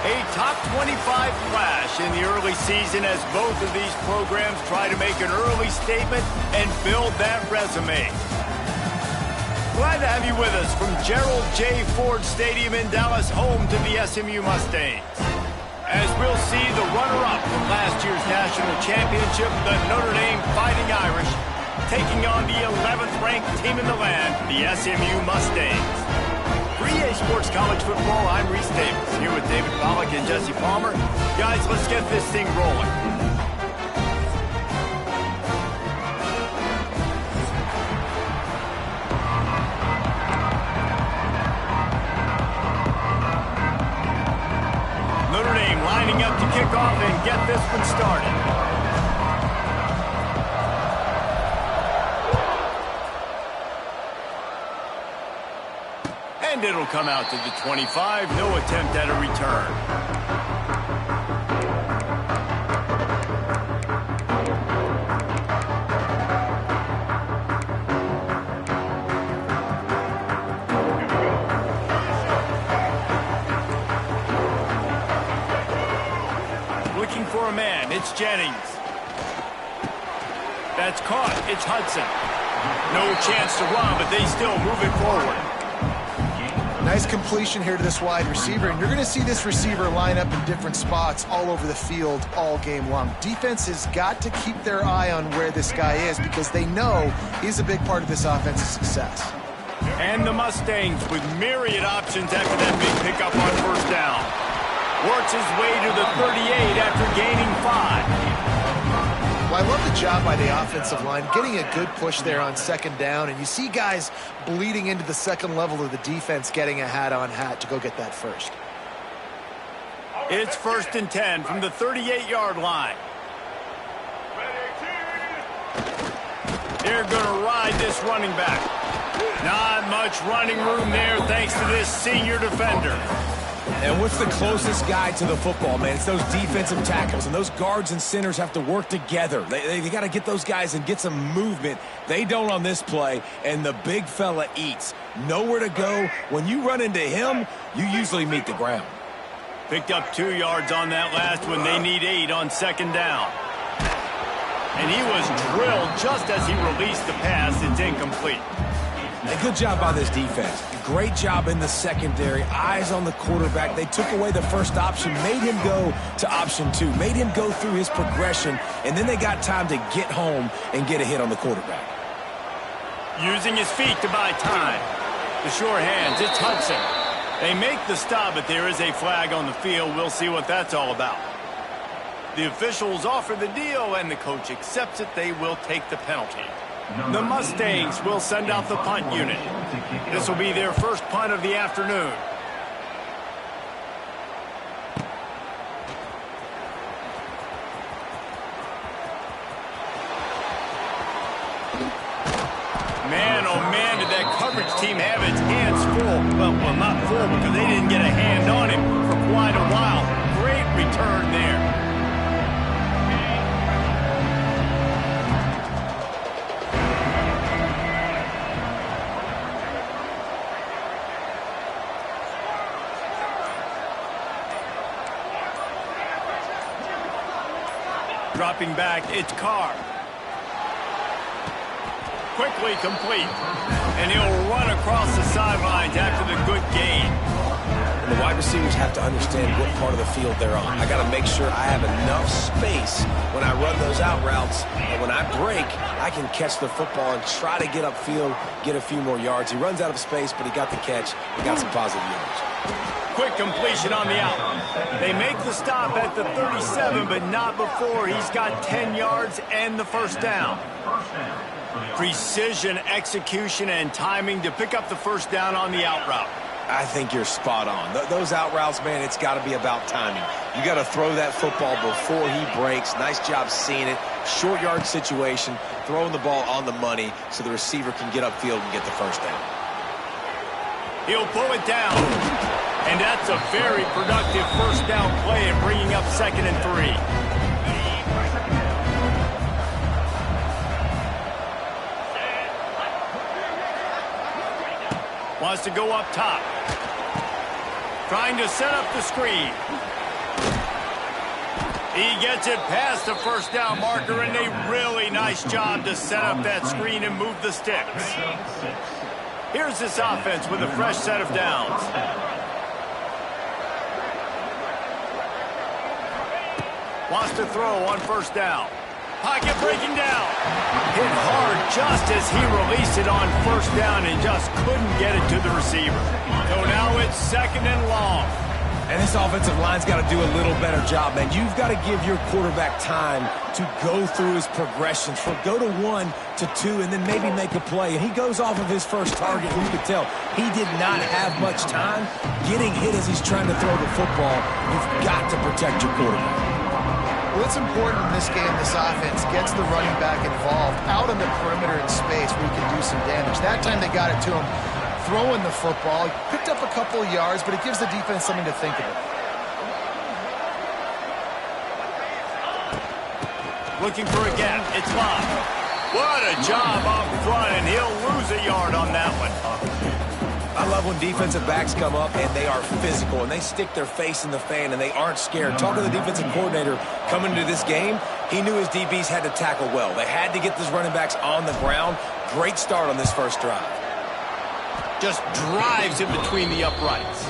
A top 25 flash in the early season as both of these programs try to make an early statement and build that resume. Glad to have you with us from Gerald J. Ford Stadium in Dallas, home to the SMU Mustangs. As we'll see the runner-up from last year's national championship, the Notre Dame Fighting Irish, taking on the 11th-ranked team in the land, the SMU Mustangs. For EA Sports College Football, I'm Reese Davis, here with David Pollack and Jesse Palmer. Guys, let's get this thing rolling. Notre Dame lining up to kick off and get this one started. And it'll come out to the 25. No attempt at a return. Looking for a man. It's Jennings. That's caught. It's Hudson. No chance to run, but they still move it forward. Nice completion here to this wide receiver, and you're going to see this receiver line up in different spots all over the field all game long. Defense has got to keep their eye on where this guy is because they know he's a big part of this offense's success. And the Mustangs with myriad options after that big pickup on first down. Works his way to the 38 after gaining 5. Well, I love the job by the offensive line, getting a good push there on second down, and you see guys bleeding into the second level of the defense getting a hat-on-hat to go get that first. It's 1st and 10 from the 38-yard line. They're going to ride this running back. Not much running room there thanks to this senior defender. And what's the closest guy to the football, man? It's those defensive tackles, and those guards and centers have to work together. They got to get those guys and get some movement. They don't on this play, and the big fella eats. Nowhere to go. When you run into him, you usually meet the ground. Picked up 2 yards on that last one. They need 8 on second down. And he was drilled just as he released the pass. It's incomplete. A good job by this defense. Great job in the secondary. Eyes on the quarterback. They took away the first option, made him go to option 2, made him go through his progression, and then they got time to get home and get a hit on the quarterback. Using his feet to buy time. The sure hands, it's Hudson. They make the stop, but there is a flag on the field. We'll see what that's all about. The officials offer the deal, and the coach accepts it. They will take the penalty. The Mustangs will send out the punt unit. This will be their first punt of the afternoon. Man, oh man, did that coverage team have its hands full. Well, not full because they didn't get a hand on him for quite a while. Great return there. Dropping back, it's Carr. Quickly complete. And he'll run across the sidelines after the good gain. And the wide receivers have to understand what part of the field they're on. I got to make sure I have enough space when I run those out routes. And when I break, I can catch the football and try to get upfield, get a few more yards. He runs out of space, but he got the catch. He got some positive yards. Quick completion on the out. They make the stop at the 37, but not before he's got 10 yards and the first down. Precision, execution, and timing to pick up the first down on the out route. I think you're spot on. Those out routes, man, it's got to be about timing. You got to throw that football before he breaks. Nice job seeing it. Short yard situation, throwing the ball on the money so the receiver can get upfield and get the first down. He'll pull it down. And that's a very productive first down play and bringing up 2nd and 3. Wants to go up top. Trying to set up the screen. He gets it past the first down marker, and a really nice job to set up that screen and move the sticks. Here's this offense with a fresh set of downs. Wants to throw on first down. Pocket breaking down. Hit hard just as he released it on first down and just couldn't get it to the receiver. So now it's 2nd and long. And this offensive line's got to do a little better job, man. You've got to give your quarterback time to go through his progressions. From go to 1 to 2 and then maybe make a play. And he goes off of his first target. You could tell he did not have much time getting hit as he's trying to throw the football. You've got to protect your quarterback. Well, it's important in this game, this offense gets the running back involved out on the perimeter in space where he can do some damage. That time they got it to him throwing the football. He picked up a couple of yards, but it gives the defense something to think about. Looking for a gap. It's Bob. What a job up front, and he'll lose a yard on that one. I love when defensive backs come up and they are physical and they stick their face in the fan and they aren't scared. Talking to the defensive coordinator coming into this game, he knew his DBs had to tackle well. They had to get those running backs on the ground. Great start on this first drive. Just drives in between the uprights.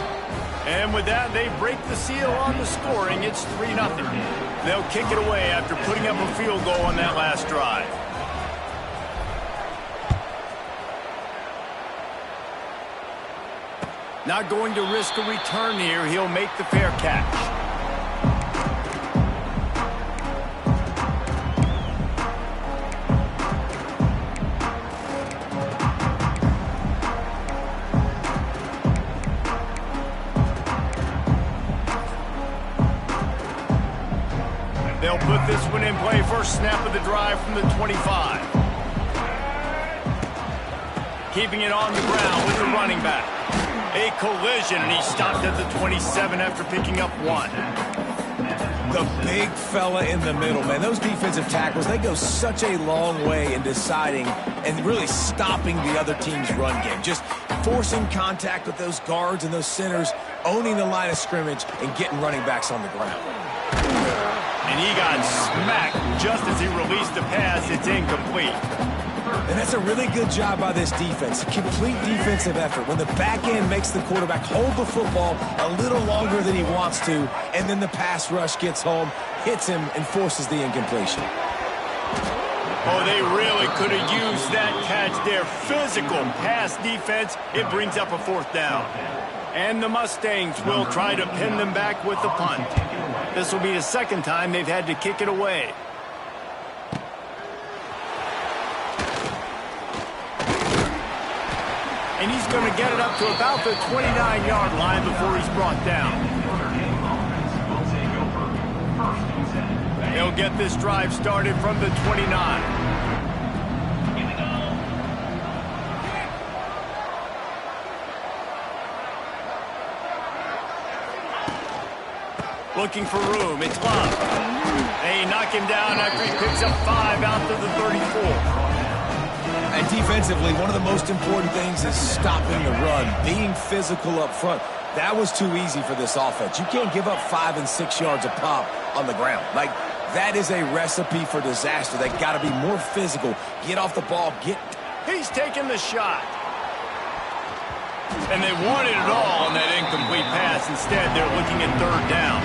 And with that, they break the seal on the scoring. It's 3-0. They'll kick it away after putting up a field goal on that last drive. Not going to risk a return here. He'll make the fair catch. They'll put this one in play. First snap of the drive from the 25. Keeping it on the ground with the running back. A collision, and he stopped at the 27 after picking up 1. The big fella in the middle, man. Those defensive tackles, they go such a long way in deciding and really stopping the other team's run game. Just forcing contact with those guards and those centers, owning the line of scrimmage, and getting running backs on the ground. And he got smacked just as he released the pass. It's incomplete. And that's a really good job by this defense. A complete defensive effort. When the back end makes the quarterback hold the football a little longer than he wants to, and then the pass rush gets home, hits him, and forces the incompletion. Oh, they really could have used that catch there. Physical pass defense. It brings up a 4th down. And the Mustangs will try to pin them back with the punt. This will be the 2nd time they've had to kick it away. And he's going to get it up to about the 29-yard line before he's brought down. He'll get this drive started from the 29. Looking for room. It's Love. They knock him down after he picks up 5 out to the 34. And defensively, one of the most important things is stopping the run, being physical up front. That was too easy for this offense. You can't give up 5 and 6 yards a pop on the ground. Like, that is a recipe for disaster. They got to be more physical. Get off the ball. He's taking the shot. And they wanted it all on that incomplete pass. Instead, they're looking at 3rd down.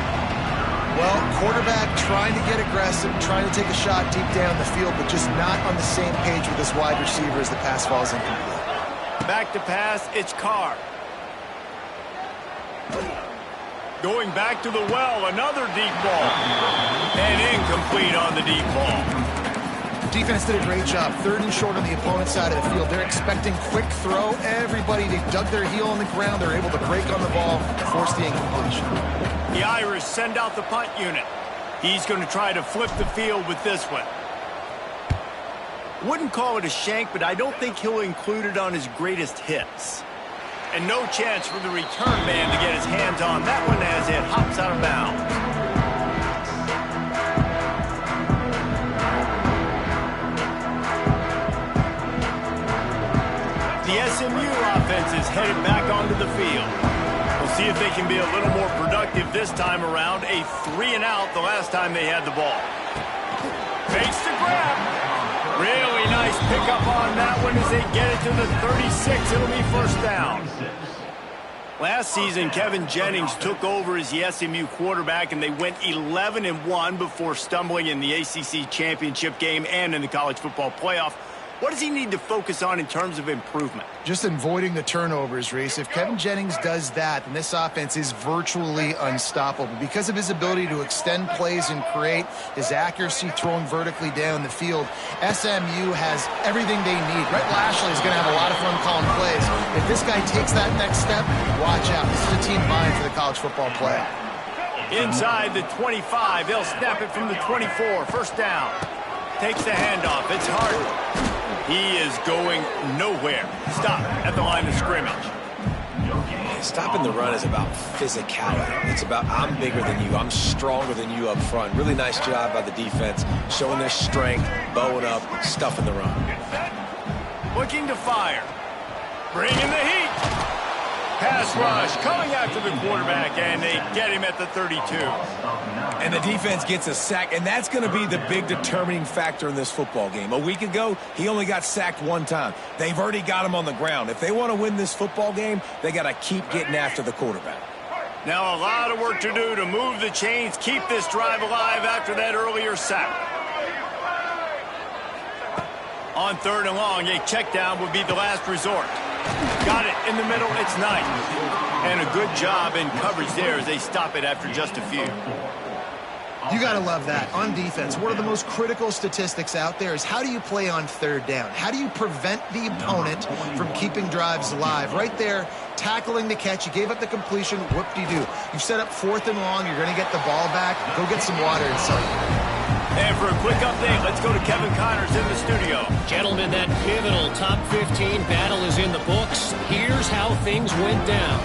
Well, quarterback trying to get aggressive, trying to take a shot deep down the field, but just not on the same page with his wide receiver as the pass falls incomplete. Back to pass, it's Carr. Going back to the well, another deep ball. And incomplete on the deep ball. Defense did a great job. 3rd and short on the opponent's side of the field. They're expecting quick throw. Everybody, they dug their heel on the ground. They're able to break on the ball, force the incompletion. The Irish send out the punt unit. He's going to try to flip the field with this one. Wouldn't call it a shank, but I don't think he'll include it on his greatest hits. And no chance for the return man to get his hands on that one as it hops out of bounds. The SMU offense is headed back onto the field. We'll see if they can be a little more productive this time around. A 3-and-out the last time they had the ball. Fakes the grab. Really nice pickup on that one as they get it to the 36. It'll be first down. Last season, Kevin Jennings took over as the SMU quarterback, and they went 11-1 before stumbling in the ACC championship game and in the college football playoff. What does he need to focus on in terms of improvement? Just avoiding the turnovers, Reese. If Kevin Jennings does that, then this offense is virtually unstoppable. Because of his ability to extend plays and create, his accuracy throwing vertically down the field, SMU has everything they need. Rhett Lashley is going to have a lot of fun calling plays. If this guy takes that next step, watch out. This is a team mind for the college football playoff. Inside the 25, they'll snap it from the 24. First down. Takes the handoff. It's Hart. He is going nowhere. Stop at the line of scrimmage. Stopping the run is about physicality. It's about I'm bigger than you. I'm stronger than you up front. Really nice job by the defense, showing their strength, bowing up, stuffing the run. Looking to fire. Bringing the heat. Pass rush coming after the quarterback, and they get him at the 32. And the defense gets a sack, and that's going to be the big determining factor in this football game. A week ago, he only got sacked one time. They've already got him on the ground. If they want to win this football game, they got to keep getting after the quarterback. Now a lot of work to do to move the chains, keep this drive alive after that earlier sack. On 3rd and long, a check down would be the last resort. Got it in the middle. It's nice. And a good job in coverage there as they stop it after just a few. You got to love that. On defense, one of the most critical statistics out there is how do you play on 3rd down? How do you prevent the opponent from keeping drives alive? Right there, tackling the catch. You gave up the completion. Whoop-de-doo. You've set up 4th and long. You're going to get the ball back. Go get some water and something. And for a quick update, let's go to Kevin Connors in the studio. Gentlemen, that pivotal top 15 battle is in the books. Here's how things went down.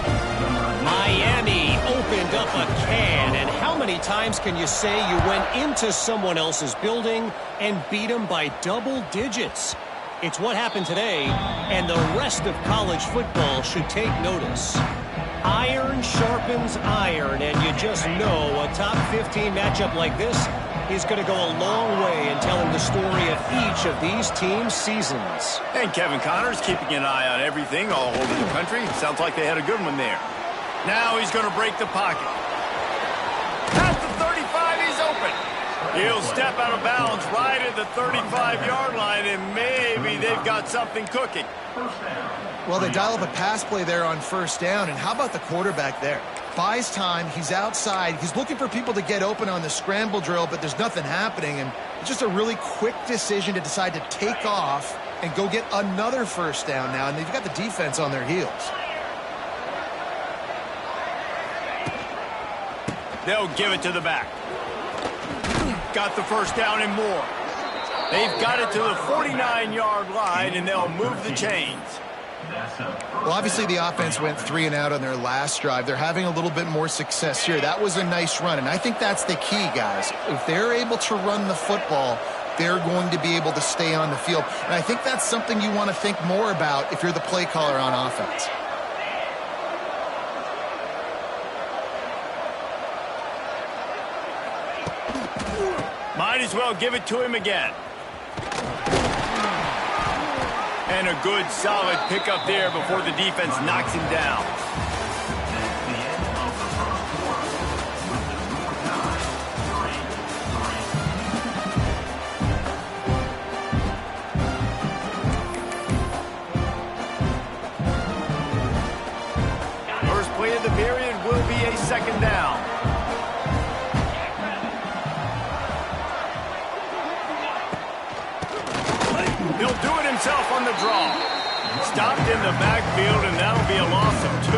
Miami opened up a can, and how many times can you say you went into someone else's building and beat them by double digits? It's what happened today, and the rest of college football should take notice. Iron sharpens iron, and you just know a top 15 matchup like this is going to go a long way in telling the story of each of these teams' seasons. And Kevin Connors keeping an eye on everything all over the country. Sounds like they had a good one there. Now he's going to break the pocket. Past the 35, he's open. He'll step out of bounds right at the 35-yard line, and maybe they've got something cooking. Well, they dial up a pass play there on 1st down, and how about the quarterback there? Buys time, he's outside, he's looking for people to get open on the scramble drill, but there's nothing happening, and it's just a really quick decision to decide to take off and go get another 1st down now, and they've got the defense on their heels. They'll give it to the back. Got the 1st down and more. They've got it to the 49-yard line, and they'll move the chains. Well, obviously the offense went 3-and-out on their last drive. They're having a little bit more success here. That was a nice run, and I think that's the key, guys. If they're able to run the football, they're going to be able to stay on the field. And I think that's something you want to think more about if you're the play caller on offense. Might as well give it to him again. And a good, solid pickup there before the defense knocks him down. First play of the period will be a 2nd down. He'll do it himself on the draw. Stopped in the backfield, and that'll be a loss of 2.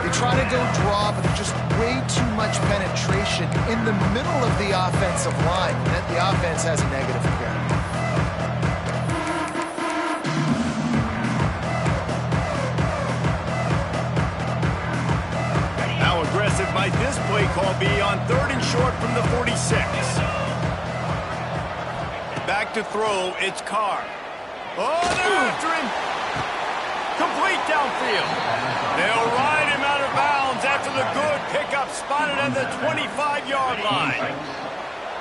They try to go draw, but there's just way too much penetration in the middle of the offensive line. And the offense has a negative carry. How aggressive might this play call be on 3rd and short from the 46? Back to throw, it's Carr. Oh, they're after him. Complete downfield. They'll ride him out of got it at the 25-yard line.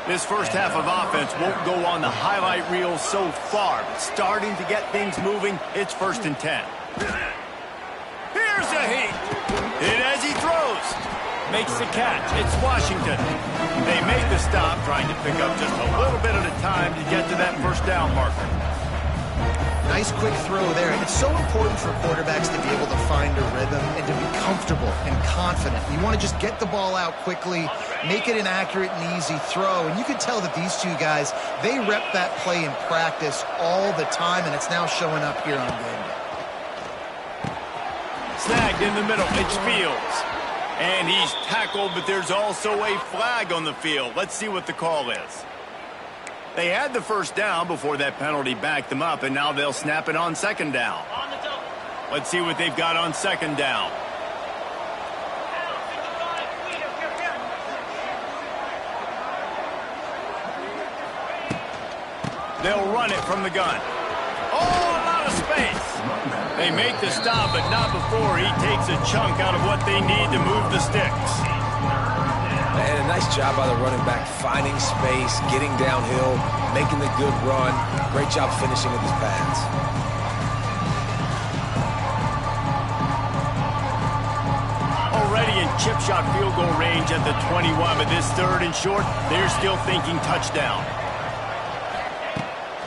This first half of offense won't go on the highlight reel so far, but starting to get things moving, it's 1st and 10. Here's a heat. Hit as he throws. Makes the catch. It's Washington. They make the stop, trying to pick up just a little bit at a time to get to that first down marker. Nice quick throw there. It's so important for quarterbacks to be able to find a rhythm and to be comfortable and confident. You want to just get the ball out quickly, make it an accurate and easy throw. And you can tell that these two guys, they rep that play in practice all the time, and it's now showing up here on game day. Snagged in the middle. It's Fields. And he's tackled, but there's also a flag on the field. Let's see what the call is. They had the first down before that penalty backed them up, and now they'll snap it on 2nd down. Let's see what they've got on 2nd down. They'll run it from the gun. Oh, a lot of space. They make the stop, but not before he takes a chunk out of what they need to move the sticks. And a nice job by the running back, finding space, getting downhill, making the good run. Great job finishing with his pads. Already in chip shot field goal range at the 21, but this 3rd and short, they're still thinking touchdown.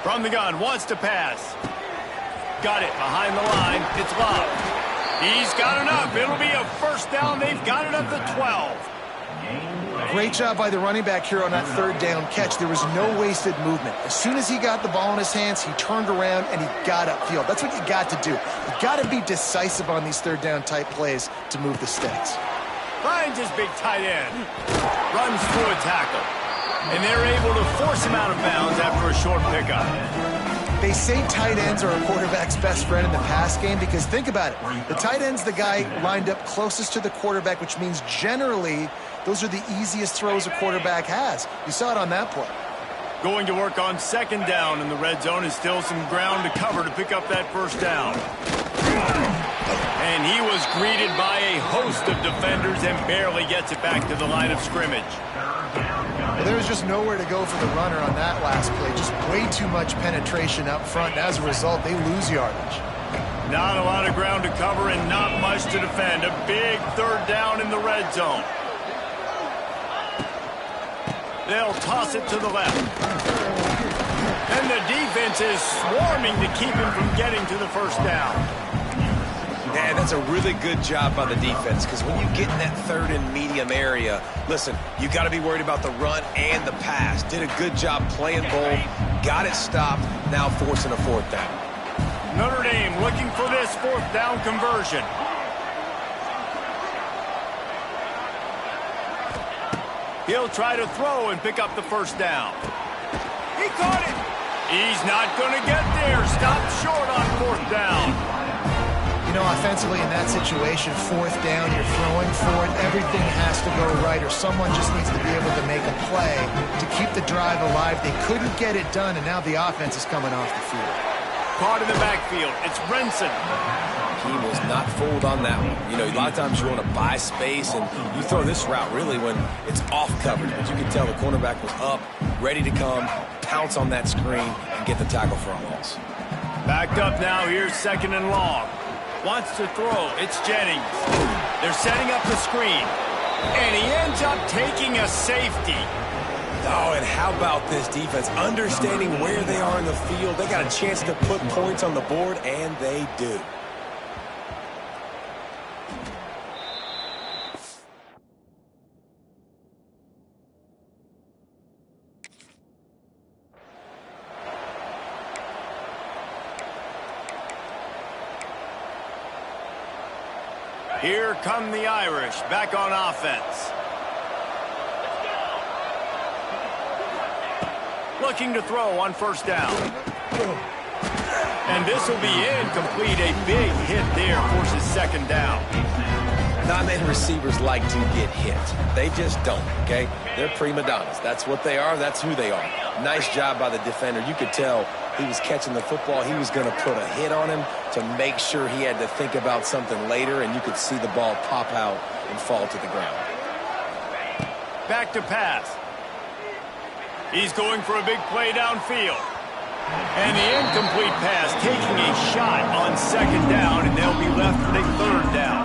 From the gun, wants to pass. Got it behind the line. It's Love. He's got enough. It'll be a first down. They've got it at the 12. Great job by the running back here on that 3rd down catch. There was no wasted movement. As soon as he got the ball in his hands, he turned around and he got upfield. That's what you got to do. You got to be decisive on these 3rd down type plays to move the sticks. Finds his big tight end. Runs through a tackle. And they're able to force him out of bounds after a short pickup. They say tight ends are a quarterback's best friend in the pass game because think about it. The tight end's the guy lined up closest to the quarterback, which means generally those are the easiest throws a quarterback has. You saw it on that play. Going to work on 2nd down in the red zone is still some ground to cover to pick up that first down. And he was greeted by a host of defenders and barely gets it back to the line of scrimmage. Well, there was just nowhere to go for the runner on that last play. Just way too much penetration up front. And as a result, they lose yardage. Not a lot of ground to cover and not much to defend. A big 3rd down in the red zone. They'll toss it to the left. And the defense is swarming to keep him from getting to the first down. And that's a really good job by the defense because when you get in that 3rd and medium area, listen, you got to be worried about the run and the pass. Did a good job playing both, got it stopped, now forcing a 4th down. Notre Dame looking for this 4th down conversion. He'll try to throw and pick up the first down. He caught it. He's not going to get there. Stopped short on 4th down. You know, offensively in that situation, 4th down, you're throwing for it. Everything has to go right, or someone just needs to be able to make a play to keep the drive alive. They couldn't get it done, and now the offense is coming off the field. Caught in the backfield. It's Brinson. He was not fooled on that one. You know, a lot of times you want to buy space, and you throw this route really when it's off coverage. But you can tell the cornerback was up, ready to come, pounce on that screen, and get the tackle for a loss. Backed up now. Here's 2nd and long. Wants to throw. It's Jennings. They're setting up the screen. And he ends up taking a safety. Oh, and how about this defense? Understanding where they are in the field. They got a chance to put points on the board, and they do. Here come the Irish back on offense. Looking to throw on 1st down. And this will be incomplete. A big hit there forces 2nd down. Not many receivers like to get hit. They just don't, okay? They're prima donnas. That's what they are. That's who they are. Nice job by the defender. You could tell he was catching the football. He was going to put a hit on him to make sure he had to think about something later, and you could see the ball pop out and fall to the ground. Back to pass. He's going for a big play downfield. And the incomplete pass, taking a shot on second down, and they'll be left with a third down.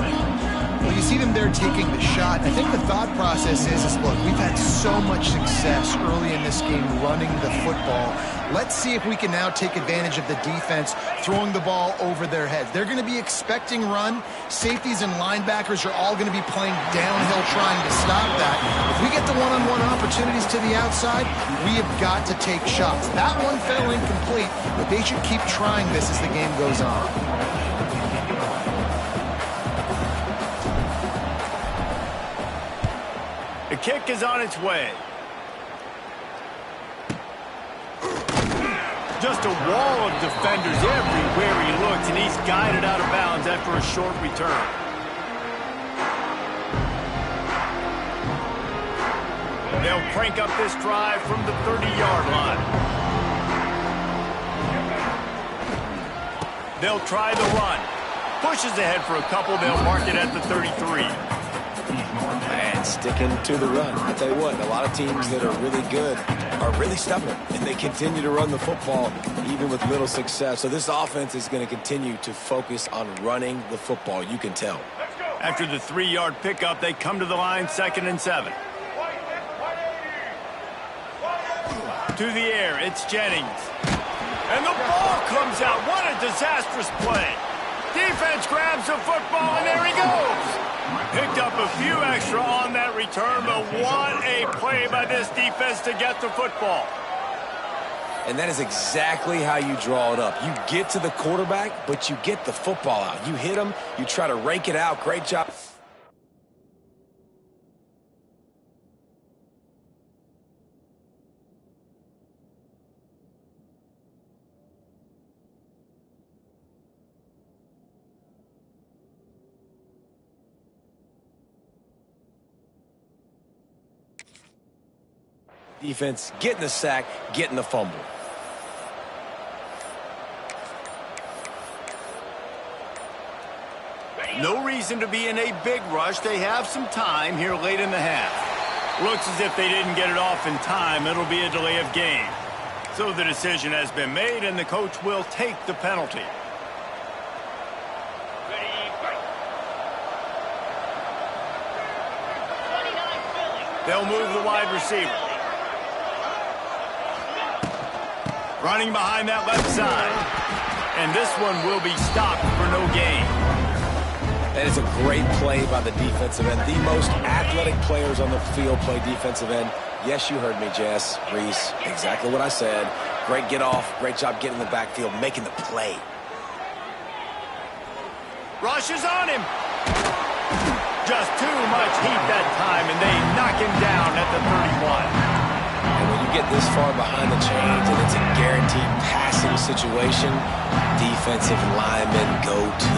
Well, you see them there taking the shot. I think the thought process is look, we've had so much success early in this game running the football. Let's see if we can now take advantage of the defense throwing the ball over their heads. They're going to be expecting run. Safeties and linebackers are all going to be playing downhill trying to stop that. If we get the one-on-one opportunities to the outside, we have got to take shots. That one fell incomplete, but they should keep trying this as the game goes on. The kick is on its way. Just a wall of defenders everywhere he looks, and he's guided out of bounds after a short return. They'll crank up this drive from the 30-yard line. They'll try the run. Pushes ahead for a couple. They'll mark it at the 33. And sticking to the run. I tell you what, a lot of teams that are really good are really stubborn, and they continue to run the football even with little success. So this offense is going to continue to focus on running the football. You can tell. After the 3-yard pickup, they come to the line, 2nd and 7. To the air, it's Jennings. And the ball comes out. What a disastrous play. Defense grabs the football, and there he goes. Picked up a few extra on that return, but what a play by this defense to get the football. And that is exactly how you draw it up. You get to the quarterback, but you get the football out. You hit him, you try to rake it out. Great job. Defense getting the sack, getting the fumble. No reason to be in a big rush. They have some time here late in the half. Looks as if they didn't get it off in time. It'll be a delay of game. So the decision has been made, and the coach will take the penalty. They'll move the wide receiver. Running behind that left side. And this one will be stopped for no gain. That is a great play by the defensive end. The most athletic players on the field play defensive end. Yes, you heard me, Jess, Reese. Exactly what I said. Great get off. Great job getting in the backfield, making the play. Rush is on him. Just too much heat that time, and they knock him down at the 31. And when you get this far behind the chains and it's a guaranteed passing situation, defensive linemen go to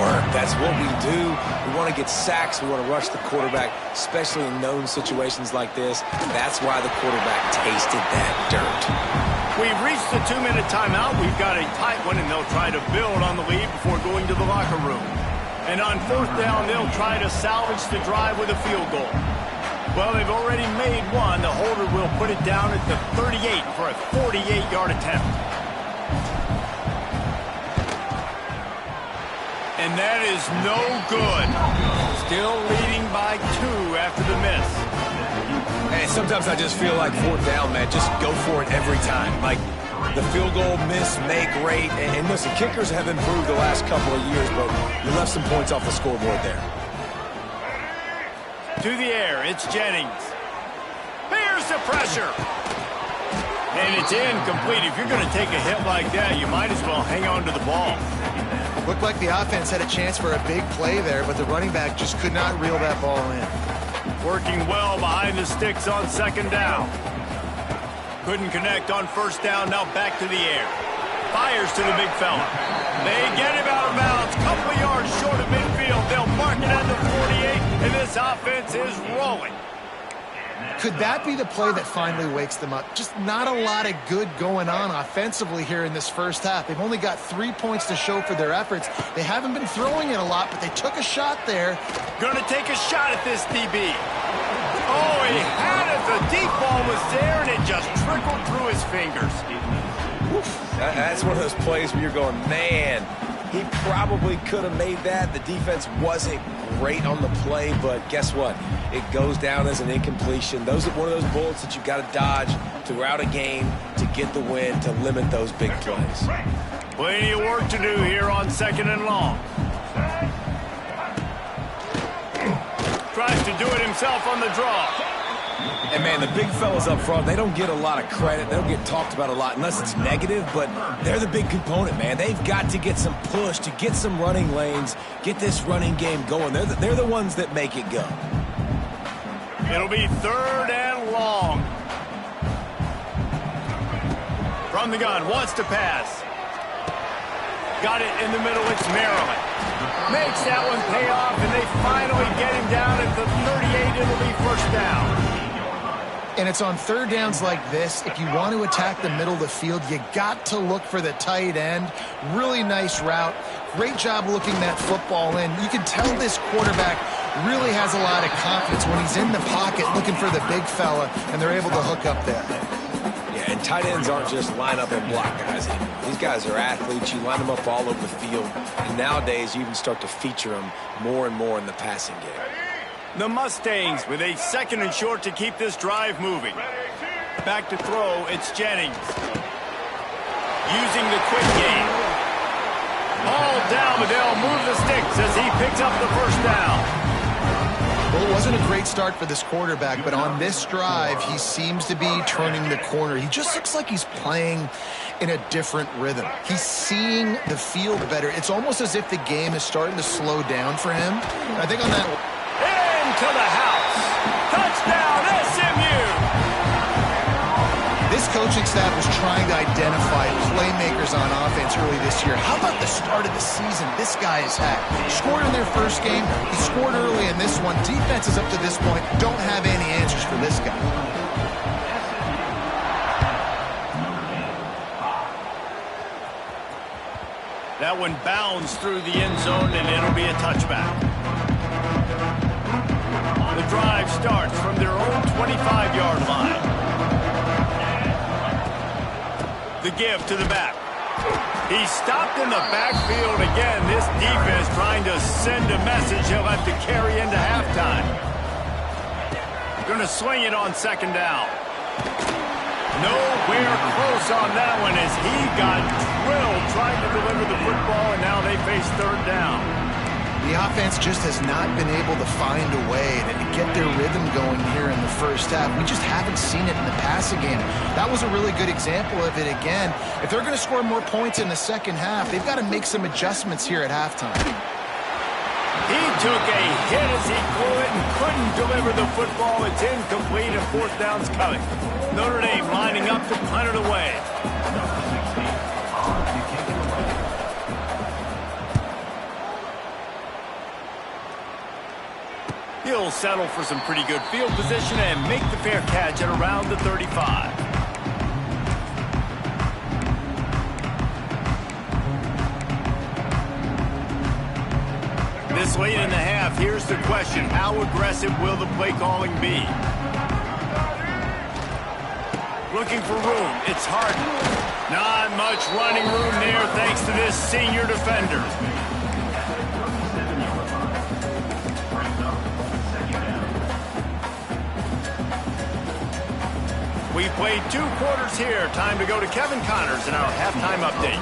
work. That's what we do. We want to get sacks. We want to rush the quarterback, especially in known situations like this. That's why the quarterback tasted that dirt. We've reached the 2-minute timeout. We've got a tight one, and they'll try to build on the lead before going to the locker room. And on 4th down, they'll try to salvage the drive with a field goal. Well, they've already made one. The holder will put it down at the 38 for a 48-yard attempt. And that is no good. Still leading by 2 after the miss. And sometimes I just feel like 4th down, man, just go for it every time. Like, the field goal miss, make great. And listen, kickers have improved the last couple of years, but you left some points off the scoreboard there. To the air, it's Jennings. Here's the pressure. And it's incomplete. If you're going to take a hit like that, you might as well hang on to the ball. Looked like the offense had a chance for a big play there, but the running back just could not reel that ball in. Working well behind the sticks on 2nd down. Couldn't connect on 1st down, now back to the air. Fires to the big fella. They get him out of bounds, couple of yards short of midfield. They'll mark it at the 48, and this offense is rolling. Could that be the play that finally wakes them up? Just not a lot of good going on offensively here in this first half. They've only got 3 points to show for their efforts. They haven't been throwing it a lot, but they took a shot there. Gonna take a shot at this DB. Oh, he had it. The deep ball was there, and it just trickled through his fingers. That's one of those plays where you're going, man, he probably could have made that. The defense wasn't great on the play, but guess what? It goes down as an incompletion. Those are one of those bullets that you've got to dodge throughout a game to get the win, to limit those big plays. Plenty of work to do here on 2nd and long. Tries to do it himself on the draw. And, man, the big fellas up front, they don't get a lot of credit. They don't get talked about a lot unless it's negative, but they're the big component, man. They've got to get some push, to get some running lanes, get this running game going. They're the ones that make it go. It'll be 3rd and long. From the gun, wants to pass. Got it in the middle, it's Maryland. Makes that one pay off, and they finally get him down at the 38. It'll be 1st down. And it's on 3rd downs like this. If you want to attack the middle of the field, you got to look for the tight end. Really nice route. Great job looking that football in. You can tell this quarterback really has a lot of confidence when he's in the pocket looking for the big fella, and they're able to hook up there. Yeah, and tight ends aren't just line up and block guys anymore. These guys are athletes. You line them up all over the field. And nowadays, you even start to feature them more and more in the passing game. The Mustangs with a 2nd and short to keep this drive moving. Back to throw, it's Jennings. Using the quick game. Hauled down, but they'll move the sticks as he picks up the 1st down. Well, it wasn't a great start for this quarterback, but on this drive, he seems to be turning the corner. He just looks like he's playing in a different rhythm. He's seeing the field better. It's almost as if the game is starting to slow down for him. And I think on that... To the house. Touchdown, SMU. This coaching staff was trying to identify playmakers on offense early this year. How about the start of the season this guy has had? Scored in their 1st game. He scored early in this one. Defenses up to this point don't have any answers for this guy. That one bounds through the end zone, and it'll be a touchback. The drive starts from their own 25-yard line. The give to the back. He's stopped in the backfield again. This defense trying to send a message he'll have to carry into halftime. Going to swing it on 2nd down. Nowhere close on that one as he got drilled trying to deliver the football, and now they face 3rd down. The offense just has not been able to find a way to get their rhythm going here in the 1st half. We just haven't seen it in the passing game. That was a really good example of it again. If they're going to score more points in the 2nd half, they've got to make some adjustments here at halftime. He took a hit as he threw it and couldn't deliver the football. It's incomplete, and 4th down's coming. Notre Dame lining up to punt it away. He'll settle for some pretty good field position and make the fair catch at around the 35. This late in the half, here's the question. How aggressive will the play calling be? Looking for room. It's Harden. Not much running room there thanks to this senior defender. We've played 2 quarters here. Time to go to Kevin Connors in our halftime update.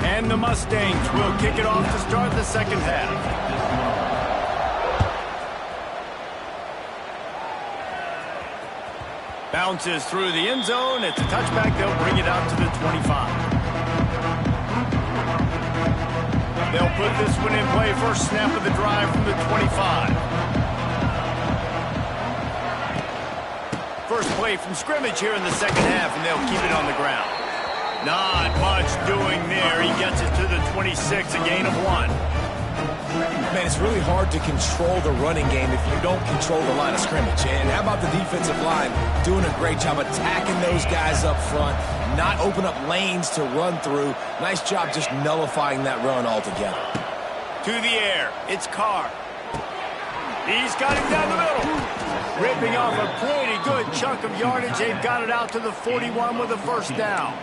And the Mustangs will kick it off to start the 2nd half. Bounces through the end zone. It's a touchback. They'll bring it out to the 25. They'll put this one in play. 1st snap of the drive from the 25. First play from scrimmage here in the 2nd half, and they'll keep it on the ground. Not much doing there. He gets it to the 26, a gain of 1. Man, it's really hard to control the running game if you don't control the line of scrimmage. And how about the defensive line doing a great job attacking those guys up front, not open up lanes to run through. Nice job just nullifying that run altogether. To the air, it's Carr. He's got him down the middle. Ripping off a pretty good chunk of yardage. They've got it out to the 41 with a first down.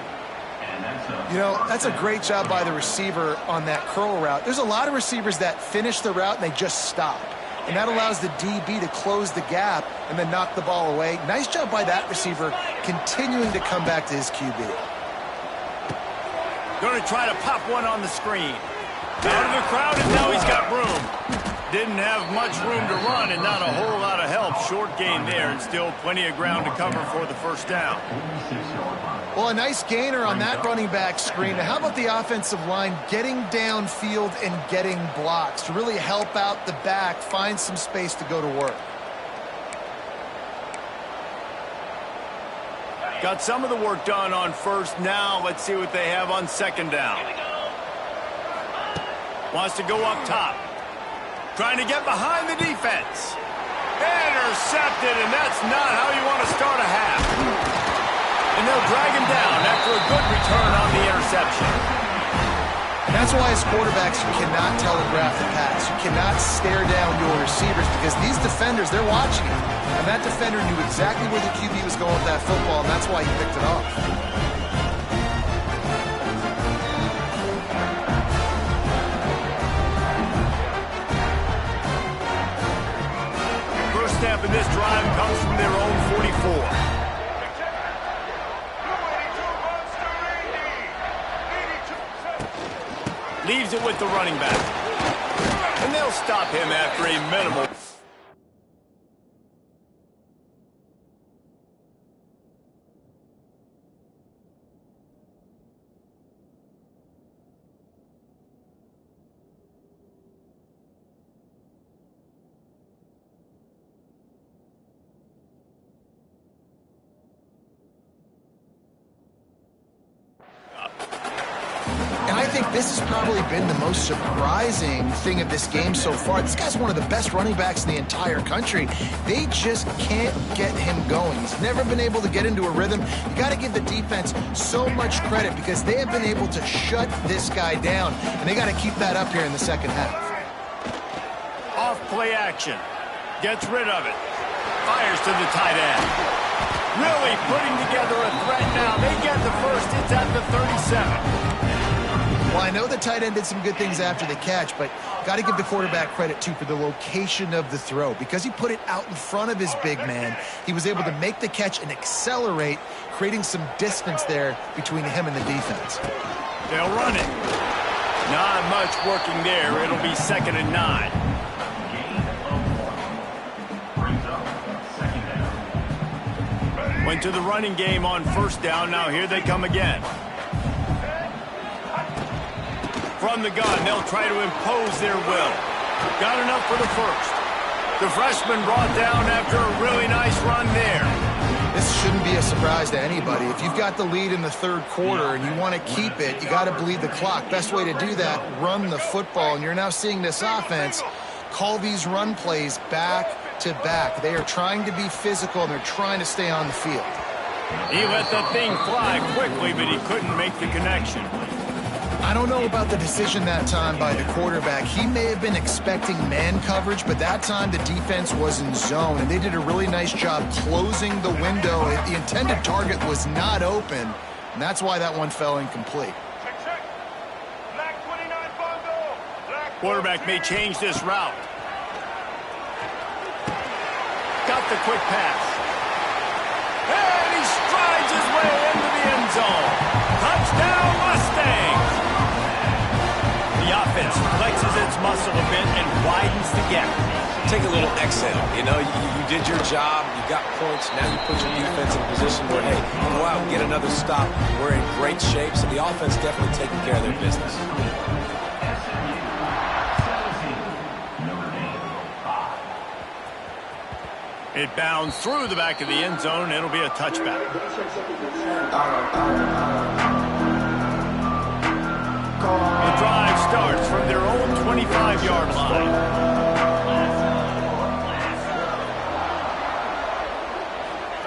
You know, that's a great job by the receiver on that curl route. There's a lot of receivers that finish the route and they just stop. And that allows the DB to close the gap and then knock the ball away. Nice job by that receiver continuing to come back to his QB. Going to try to pop one on the screen. Out of the crowd, and now he's got room. Didn't have much room to run and not a whole lot of help. Short gain there and still plenty of ground to cover for the first down. Well, a nice gainer on that running back screen. Now, how about the offensive line getting downfield and getting blocks to really help out the back, find some space to go to work? Got some of the work done on first. Now let's see what they have on second down. Wants to go up top. Trying to get behind the defense. Intercepted, and that's not how you want to start a half. And they'll drag him down after a good return on the interception. And that's why as quarterbacks you cannot telegraph the pass. You cannot stare down your receivers because these defenders, they're watching it. And that defender knew exactly where the QB was going with that football, and that's why he picked it off. First snap of this drive comes from their own 44. Leaves it with the running back. And they'll stop him after a minimal. I think this has probably been the most surprising thing of this game so far. This guy's one of the best running backs in the entire country. They just can't get him going. He's never been able to get into a rhythm. You got to give the defense so much credit because they have been able to shut this guy down, and they got to keep that up here in the second half. Off play action. Gets rid of it. Fires to the tight end. Really putting together a threat now. They get the first. It's at the 37. Well, I know the tight end did some good things after the catch, but got to give the quarterback credit, too, for the location of the throw. Because he put it out in front of his big man, he was able to make the catch and accelerate, creating some distance there between him and the defense. They'll run it. Not much working there. It'll be 2nd and 9. Went to the running game on first down. Now here they come again. From the gun, they'll try to impose their will. Got enough for the first. The freshman brought down after a really nice run there. This shouldn't be a surprise to anybody. If you've got the lead in the third quarter and you want to keep it, you got to bleed the clock. Best way to do that, run the football. And you're now seeing this offense call these run plays back to back. They are trying to be physical, and they're trying to stay on the field. He let the thing fly quickly, but he couldn't make the connection. I don't know about the decision that time by the quarterback. He may have been expecting man coverage, but that time the defense was in zone, and they did a really nice job closing the window. The intended target was not open, and that's why that one fell incomplete. Quarterback may change this route. Got the quick pass. And he strides his way into the end zone. Touchdown, Mustangs! The offense flexes its muscle a bit and widens the gap. Take a little exhale. You know, you did your job. You got points. Now you put your defense in a position where, hey, go out and get another stop. We're in great shape, so the offense definitely taking care of their business. It bounds through the back of the end zone, and it'll be a touchback. The drive starts from their own 25 5-yard line.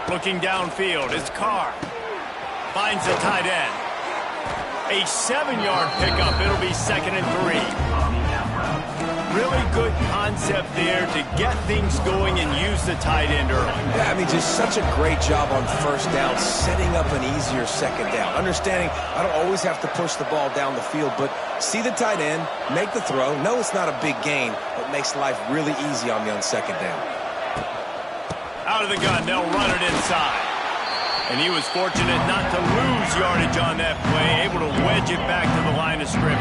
Looking downfield, it's Carr. Finds the tight end. A 7-yard pickup. It'll be 2nd and 3. Really good concept there to get things going and use the tight end early. Yeah, I mean, just such a great job on first down, setting up an easier second down. Understanding I don't always have to push the ball down the field, but see the tight end, make the throw. No, it's not a big gain, but makes life really easy on me on second down. Out of the gun, they'll run it inside. And he was fortunate not to lose yardage on that play, able to wedge it back to the line of scrimmage.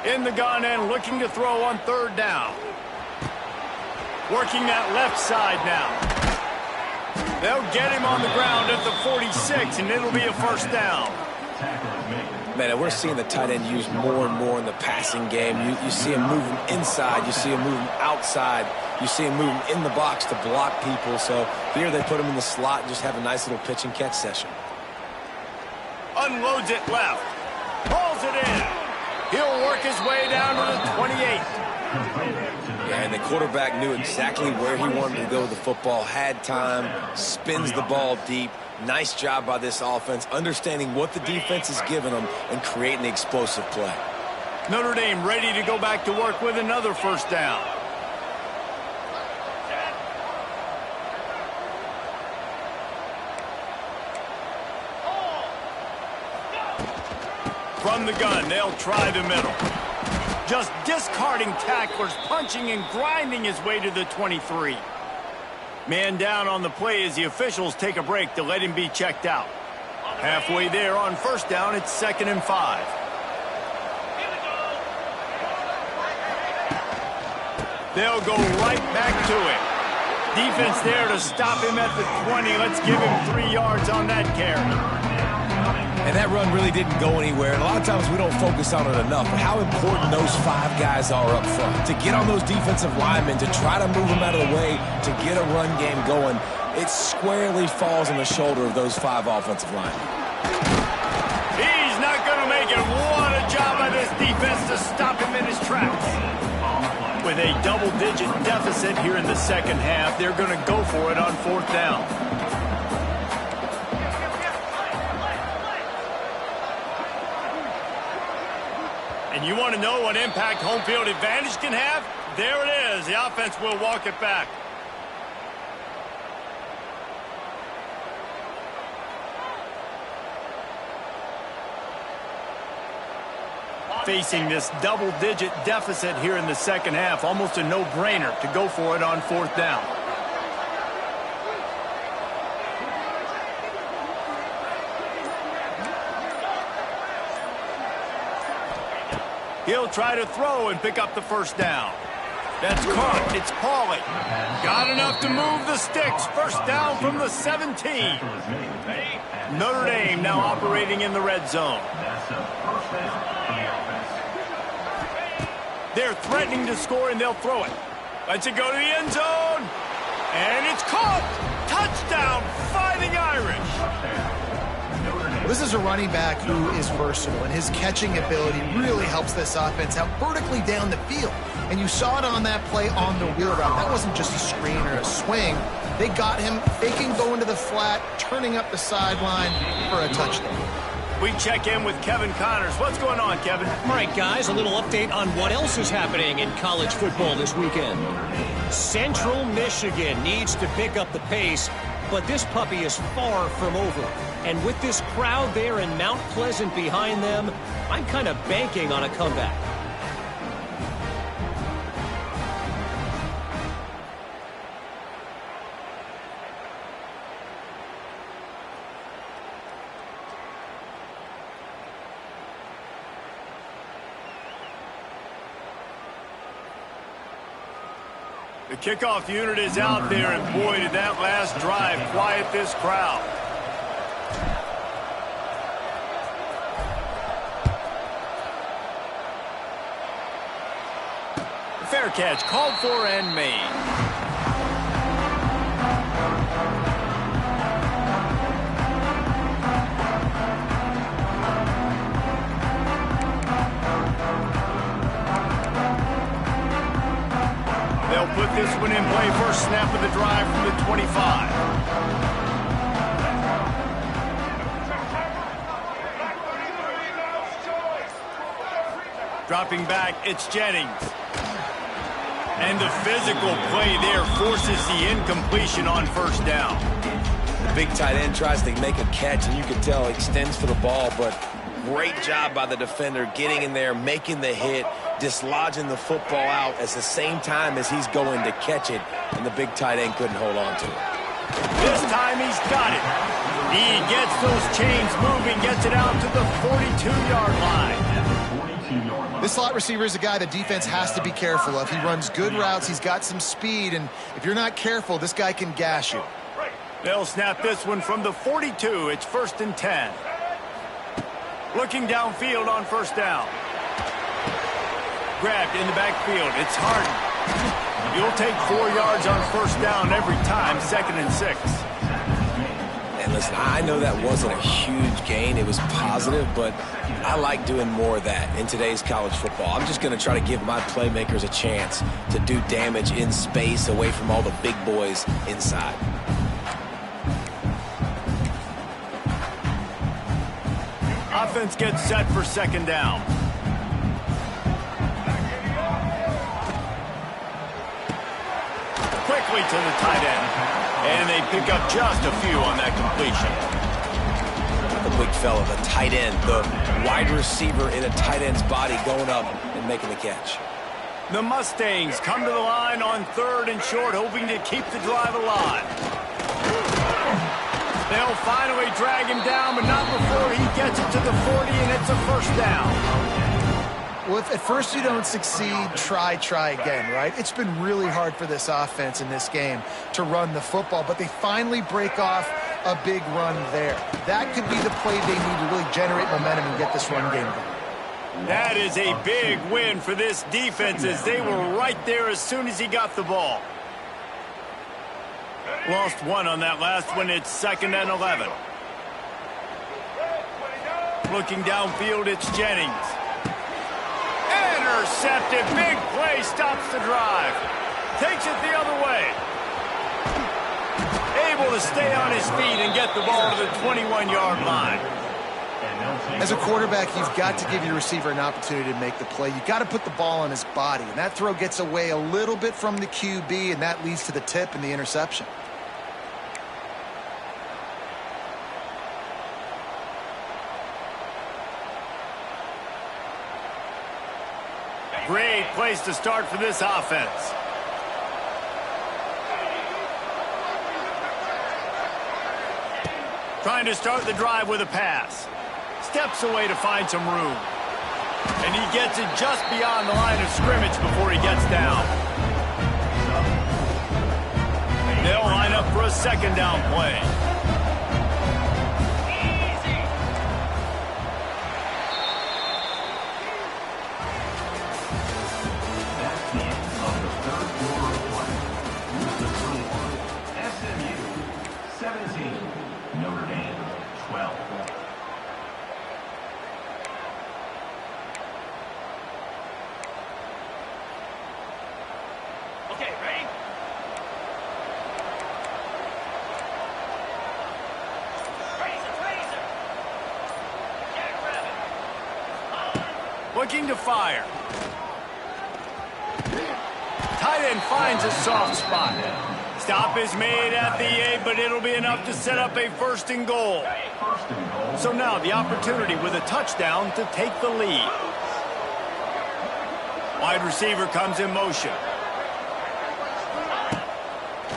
In the gun and looking to throw on 3rd down. Working that left side now. They'll get him on the ground at the 46, and it'll be a 1st down. Man, we're seeing the tight end used more and more in the passing game. You see him moving inside. You see him moving outside. You see him moving in the box to block people. So here they put him in the slot and just have a nice little pitch and catch session. Unloads it left. Pulls it in. He'll work his way down to the 28. Yeah, and the quarterback knew exactly where he wanted to go with the football, had time, spins the ball deep. Nice job by this offense, understanding what the defense is giving them and creating the explosive play. Notre Dame ready to go back to work with another 1st down. From the gun, they'll try the middle. Just discarding tacklers, punching and grinding his way to the 23. Man down on the play as the officials take a break to let him be checked out. Halfway there on 1st down, it's 2nd and 5. They'll go right back to it. Defense there to stop him at the 20. Let's give him 3 yards on that carry. And that run really didn't go anywhere. And a lot of times we don't focus on it enough. But how important those 5 guys are up front. To get on those defensive linemen, to try to move them out of the way, to get a run game going, it squarely falls on the shoulder of those 5 offensive linemen. He's not going to make it. What a job by this defense to stop him in his tracks. With a double-digit deficit here in the 2nd half, they're going to go for it on 4th down. And you want to know what impact home field advantage can have? There it is. The offense will walk it back. Facing this double-digit deficit here in the 2nd half, almost a no-brainer to go for it on 4th down. He'll try to throw and pick up the 1st down. That's caught. It's Pauly. Got enough to move the sticks. 1st down from the 17. Notre Dame now operating in the red zone. They're threatening to score, and they'll throw it. Lets it go to the end zone. And it's caught. Touchdown, Fighting Irish. This is a running back who is versatile, and his catching ability really helps this offense out vertically down the field. And you saw it on that play on the wheel route. That wasn't just a screen or a swing. They got him faking going to the flat, turning up the sideline for a touchdown. We check in with Kevin Connors. What's going on, Kevin? All right, guys, a little update on what else is happening in college football this weekend. Central Michigan needs to pick up the pace, but this puppy is far from over. And with this crowd there in Mount Pleasant behind them, I'm kind of banking on a comeback. The kickoff unit is out there, and boy, did that last drive quiet this crowd. Fair catch, called for and made. They'll put this one in play. First snap of the drive from the 25. Dropping back, it's Jennings. And the physical play there forces the incompletion on first down. The big tight end tries to make a catch, and you can tell he extends for the ball, but great job by the defender getting in there, making the hit, dislodging the football out at the same time as he's going to catch it, and the big tight end couldn't hold on to it. This time he's got it. He gets those chains moving, gets it out to the 42-yard line. This slot receiver is a guy the defense has to be careful of. He runs good routes. He's got some speed, and if you're not careful, this guy can gash you. They'll snap this one from the 42. It's 1st and 10. Looking downfield on first down. Grabbed in the backfield. It's Harden. You'll take 4 yards on first down every time, 2nd and 6. And listen, I know that wasn't a huge gain. It was positive, but I like doing more of that in today's college football. I'm just going to try to give my playmakers a chance to do damage in space away from all the big boys inside. Offense gets set for 2nd down. Quickly to the tight end. And they pick up just a few on that completion. The big fella, the tight end, the wide receiver in a tight end's body going up and making the catch. The Mustangs come to the line on 3rd and short, hoping to keep the drive alive. They'll finally drag him down, but not before he gets it to the 40, and it's a first down. Well, if at first you don't succeed, try again, right? It's been really hard for this offense in this game to run the football, but they finally break off a big run there. That could be the play they need to really generate momentum and get this run game going. That is a big win for this defense, as they were right there as soon as he got the ball. Lost one on that last one. It's 2nd and 11. Looking downfield, it's Jennings. Intercepted. Big play. Stops the drive. Takes it the other way. Able to stay on his feet and get the ball to the 21-yard line. As a quarterback, you've got to give your receiver an opportunity to make the play. You've got to put the ball on his body. And that throw gets away a little bit from the QB, and that leads to the tip and the interception. Great place to start for this offense. Trying to start the drive with a pass. Steps away to find some room. And he gets it just beyond the line of scrimmage before he gets down. They'll line up for a 2nd down play. Looking to fire. Tight end finds a soft spot. Stop is made at the 8, but it'll be enough to set up a 1st and goal. So now the opportunity with a touchdown to take the lead. Wide receiver comes in motion.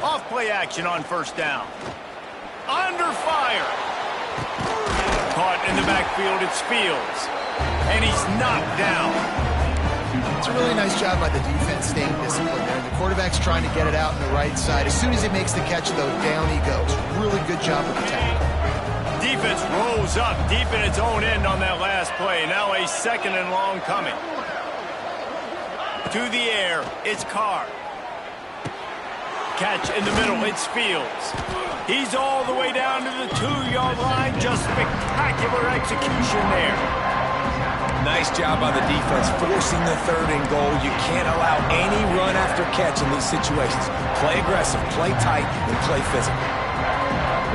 Off play action on first down. Under fire. Caught in the backfield, it's Fields. And he's knocked down. It's a really nice job by the defense staying disciplined there. The quarterback's trying to get it out on the right side. As soon as he makes the catch, though, down he goes. Really good job with the tackle. Defense rolls up deep in its own end on that last play. Now a 2nd and long coming. To the air, it's Carr. Catch in the middle, it's Fields. He's all the way down to the 2-yard line. Just spectacular execution there. Nice job by the defense forcing the 3rd and goal. You can't allow any run after catch in these situations. Play aggressive, play tight, and play physical.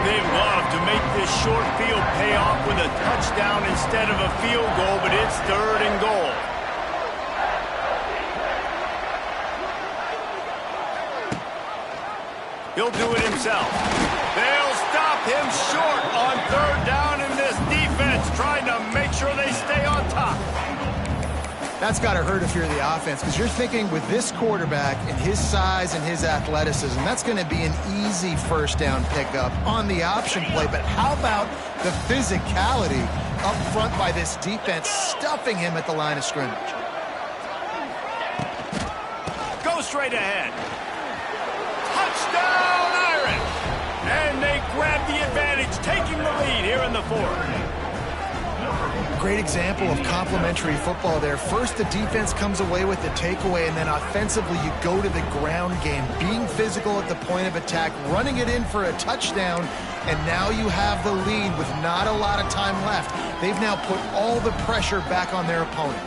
They'd love to make this short field pay off with a touchdown instead of a field goal, but it's 3rd and goal. He'll do it himself. They'll stop him short on 3rd down, and this defense trying to make sure they stay on top. That's got to hurt if you're the offense, because you're thinking with this quarterback and his size and his athleticism, that's going to be an easy 1st down pickup on the option play. But how about the physicality up front by this defense, stuffing him at the line of scrimmage? Go straight ahead. Touchdown, Irish! And they grab the advantage, taking the lead here in the 4th. Great example of complementary football there. First, the defense comes away with the takeaway, and then offensively, you go to the ground game, being physical at the point of attack, running it in for a touchdown, and now you have the lead with not a lot of time left. They've now put all the pressure back on their opponent.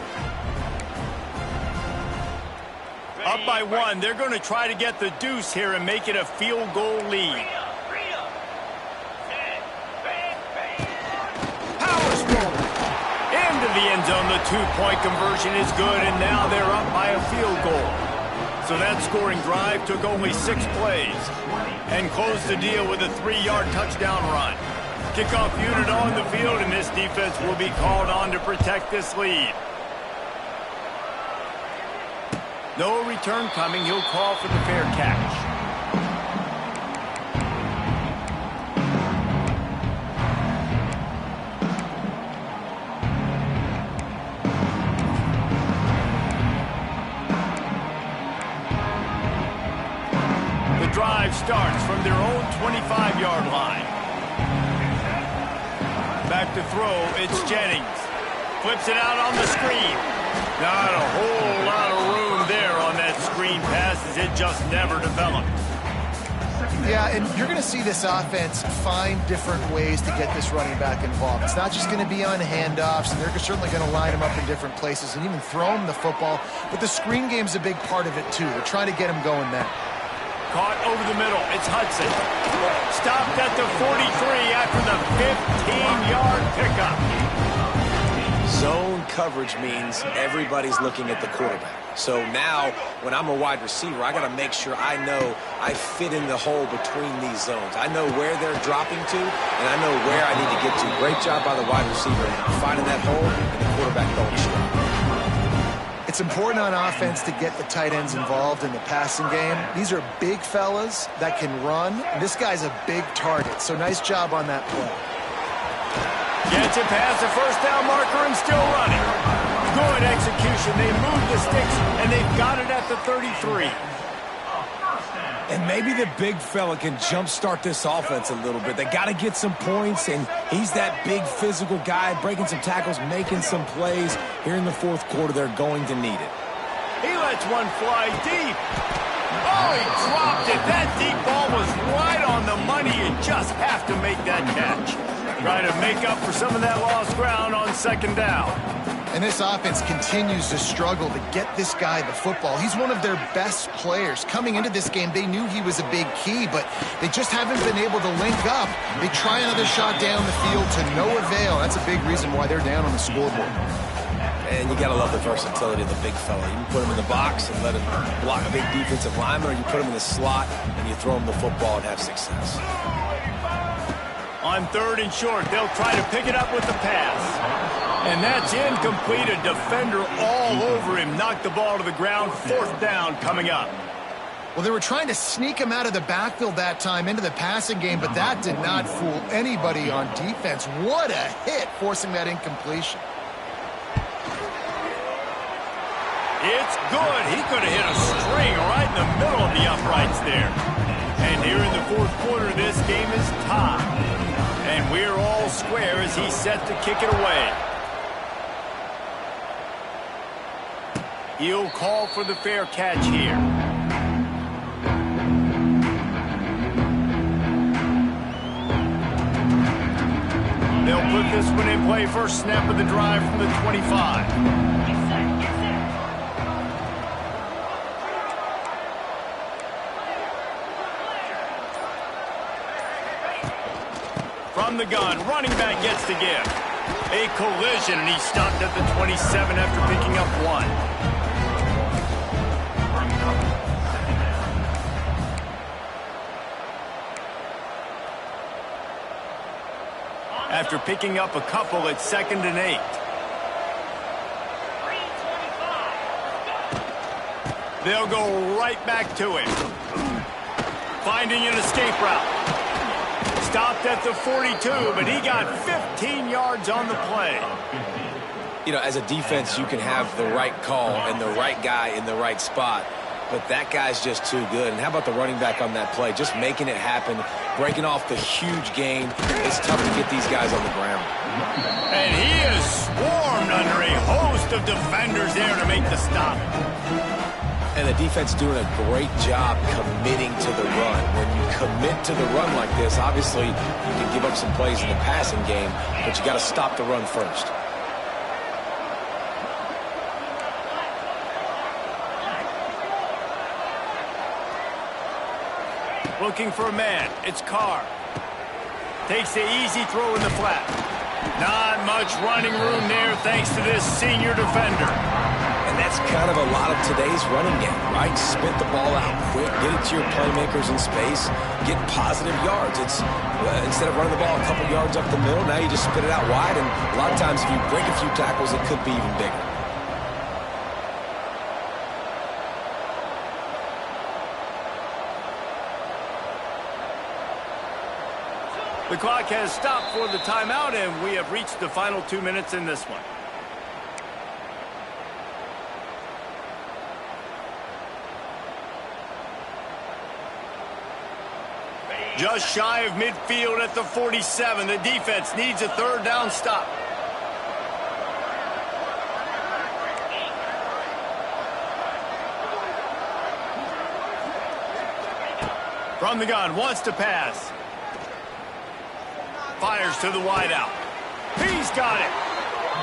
Up by 1, they're going to try to get the deuce here and make it a field goal lead. Into the end zone, the 2-point conversion is good, and now they're up by a field goal. So that scoring drive took only 6 plays and closed the deal with a 3-yard touchdown run. Kickoff unit on the field, and this defense will be called on to protect this lead. No return coming. He'll call for the fair catch. Drive starts from their own 25-yard line. Back to throw, it's Jennings. Flips it out on the screen. Not a whole lot of room there on that screen pass, as it just never developed. Yeah, and you're going to see this offense find different ways to get this running back involved. It's not just going to be on handoffs, and they're certainly going to line him up in different places and even throw him the football. But the screen game's a big part of it, too. They're trying to get him going there. Caught over the middle. It's Hudson. Stopped at the 43 after the 15-yard pickup. Zone coverage means everybody's looking at the quarterback. So now, when I'm a wide receiver, I got to make sure I know I fit in the hole between these zones. I know where they're dropping to, and I know where I need to get to. Great job by the wide receiver finding that hole, and the quarterback going straight. It's important on offense to get the tight ends involved in the passing game. These are big fellas that can run. This guy's a big target, so nice job on that play. Gets it past the 1st down marker and still running. Good execution. They moved the sticks, and they've got it at the 33. And maybe the big fella can jumpstart this offense a little bit. They got to get some points, and he's that big physical guy, breaking some tackles, making some plays. Here in the 4th quarter, they're going to need it. He lets one fly deep. Oh, he dropped it. That deep ball was right on the money. You just have to make that catch. Try to make up for some of that lost ground on 2nd down. And this offense continues to struggle to get this guy the football. He's one of their best players. Coming into this game, they knew he was a big key, but they just haven't been able to link up. They try another shot down the field to no avail. That's a big reason why they're down on the scoreboard. And you got to love the versatility of the big fella. You can put him in the box and let him block a big defensive lineman, or you put him in the slot and you throw him the football and have success. On 3rd and short, they'll try to pick it up with the pass. And that's incomplete. A defender all over him. Knocked the ball to the ground. 4th down coming up. Well, they were trying to sneak him out of the backfield that time into the passing game, but that did not fool anybody on defense. What a hit, forcing that incompletion. It's good. He could have hit a string right in the middle of the uprights there. And here in the 4th quarter, this game is tied. And we're all square as he's set to kick it away. He'll call for the fair catch here. They'll put this one in play first snap of the drive from the 25. From the gun, running back gets the give. A collision, and he stopped at the 27 after picking up 1. After picking up a couple, it's 2nd and 8. They'll go right back to him. Finding an escape route. Stopped at the 42, but he got 15 yards on the play. You know, as a defense, you can have the right call and the right guy in the right spot, but that guy's just too good. And how about the running back on that play? Just making it happen, breaking off the huge gain. It's tough to get these guys on the ground. And he is swarmed under a host of defenders there to make the stop. And the defense doing a great job committing to the run. When you commit to the run like this, obviously you can give up some plays in the passing game, but you got to stop the run first. Looking for a man. It's Carr. Takes the easy throw in the flat. Not much running room there thanks to this senior defender. And that's kind of a lot of today's running game, right? Spit the ball out quick, get it to your playmakers in space, get positive yards. It's instead of running the ball a couple yards up the middle, now you just spit it out wide, and a lot of times if you break a few tackles, it could be even bigger. The clock has stopped for the timeout, and we have reached the final 2 minutes in this one. Just shy of midfield at the 47. The defense needs a 3rd down stop. From the gun, wants to pass. Fires to the wideout. He's got it.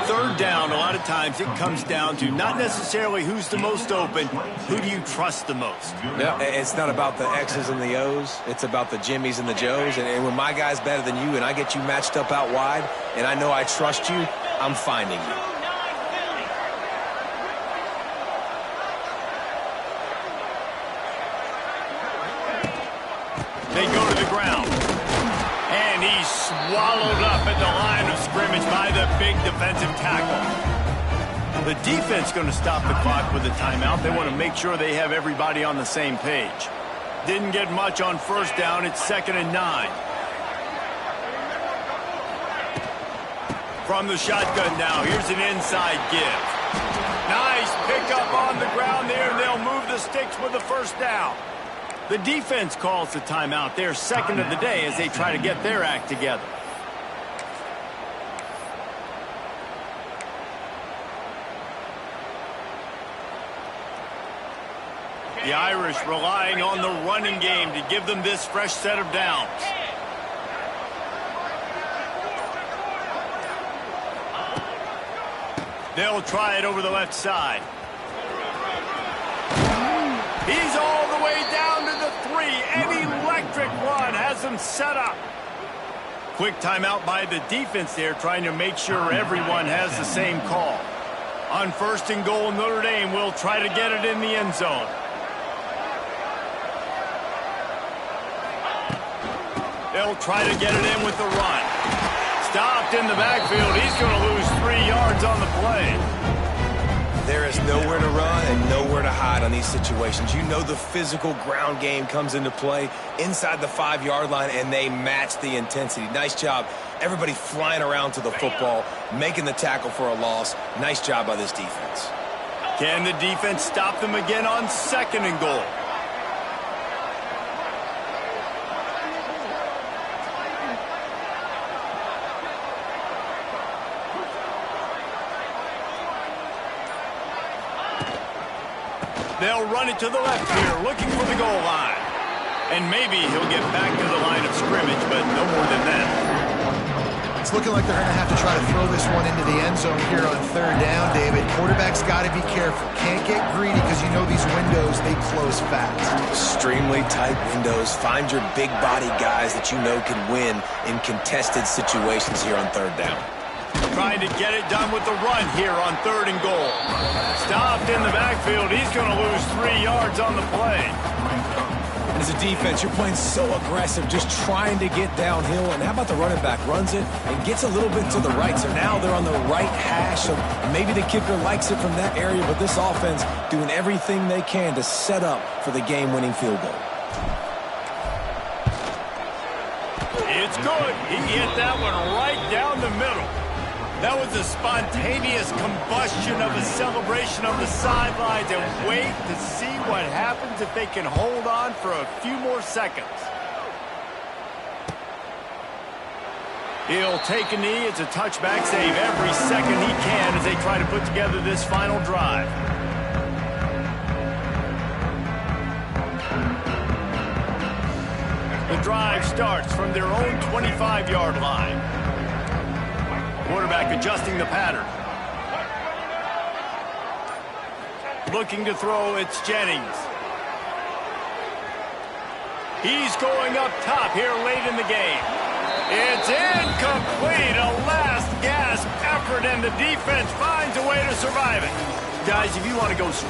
3rd down, a lot of times it comes down to not necessarily who's the most open, who do you trust the most? Yeah, it's not about the X's and the O's. It's about the Jimmies and the Joes. And when my guy's better than you and I get you matched up out wide and I know I trust you, I'm finding you. They go to the ground. And he's swallowed up at the line of scrimmage by the big defensive tackle. The defense going to stop the clock with a timeout. They want to make sure they have everybody on the same page. Didn't get much on 1st down. It's 2nd and 9. From the shotgun now, here's an inside give. Nice pickup on the ground there, and they'll move the sticks with the 1st down. The defense calls the timeout. They're 2nd of the day as they try to get their act together. The Irish relying on the running game to give them this fresh set of downs. They'll try it over the left side. He's all the way down to the 3. An electric run has them set up. Quick timeout by the defense there, trying to make sure everyone has the same call. On 1st and goal, Notre Dame will try to get it in the end zone. They'll try to get it in with the run. Stopped in the backfield. He's going to lose 3 yards on the play. There is nowhere to run and nowhere to hide on these situations. You know the physical ground game comes into play inside the 5-yard line, and they match the intensity. Nice job. Everybody flying around to the football, making the tackle for a loss. Nice job by this defense. Can the defense stop them again on 2nd and goal? They'll run it to the left here, looking for the goal line. And maybe he'll get back to the line of scrimmage, but no more than that. It's looking like they're going to have to try to throw this one into the end zone here on third down, David. Quarterback's got to be careful. Can't get greedy because you know these windows, they close fast. Extremely tight windows. Find your big body guys that you know can win in contested situations here on third down. Trying to get it done with the run here on 3rd and goal. Stopped in the backfield. He's going to lose 3 yards on the play. As a defense, you're playing so aggressive, just trying to get downhill. And how about the running back? Runs it and gets a little bit to the right. So now they're on the right hash. So maybe the kicker likes it from that area, but this offense doing everything they can to set up for the game-winning field goal. It's good. He hit that one right down the middle. That was a spontaneous combustion of a celebration of the sidelines, and wait to see what happens if they can hold on for a few more seconds. He'll take a knee. It's a touchback save every second he can as they try to put together this final drive. The drive starts from their own 25-yard line. Quarterback adjusting the pattern. Looking to throw, it's Jennings. He's going up top here late in the game. It's incomplete. A last gasp effort, and the defense finds a way to survive it. Guys, if you want to go straight